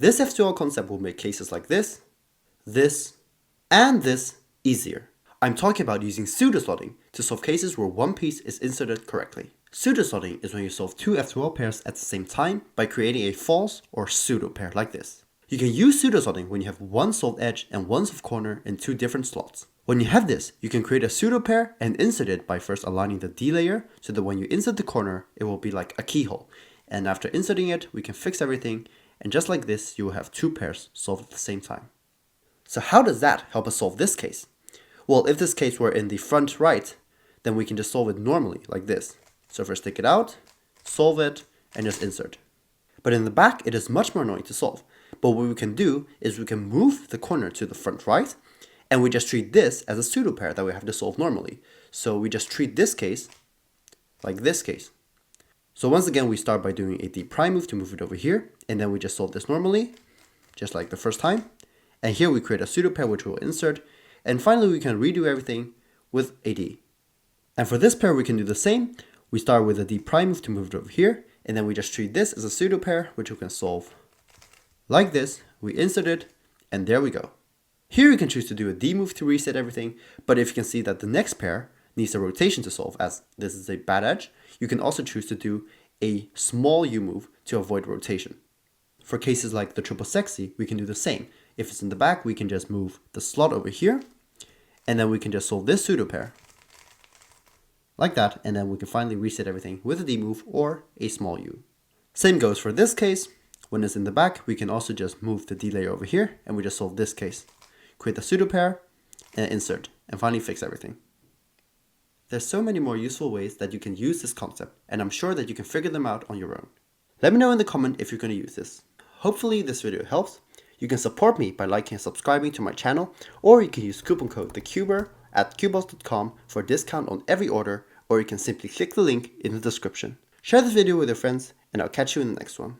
This F2L concept will make cases like this, and this easier. I'm talking about using pseudo-slotting to solve cases where one piece is inserted correctly. Pseudo-slotting is when you solve two F2L pairs at the same time by creating a false or pseudo pair like this. You can use pseudo-slotting when you have one solved edge and one solved corner in two different slots. When you have this, you can create a pseudo pair and insert it by first aligning the D layer so that when you insert the corner, it will be like a keyhole. And after inserting it, we can fix everything, and just like this, you will have two pairs solved at the same time. So how does that help us solve this case? Well, if this case were in the front right, then we can just solve it normally like this. So first take it out, solve it, and just insert. But in the back, it is much more annoying to solve. But what we can do is we can move the corner to the front right, and we just treat this as a pseudo pair that we have to solve normally. So we just treat this case like this case. So once again, we start by doing a D prime move to move it over here, and then we just solve this normally, just like the first time. And here we create a pseudo pair which we'll insert, and finally we can redo everything with a D. And for this pair we can do the same. We start with a D prime move to move it over here, and then we just treat this as a pseudo pair which we can solve like this. We insert it, and there we go. Here you can choose to do a D move to reset everything, but if you can see that the next pair needs a rotation to solve, as this is a bad edge, you can also choose to do a small U move to avoid rotation. For cases like the triple sexy, we can do the same. If it's in the back, we can just move the slot over here, and then we can just solve this pseudo pair like that, and then we can finally reset everything with a D move or a small U. Same goes for this case. When it's in the back, we can also just move the D layer over here, and we just solve this case. Create the pseudo pair, and insert, and finally fix everything. There's so many more useful ways that you can use this concept, and I'm sure that you can figure them out on your own. Let me know in the comment if you're going to use this. Hopefully this video helps. You can support me by liking and subscribing to my channel, or you can use coupon code TheCuber at cubos.com for a discount on every order, or you can simply click the link in the description. Share this video with your friends, and I'll catch you in the next one.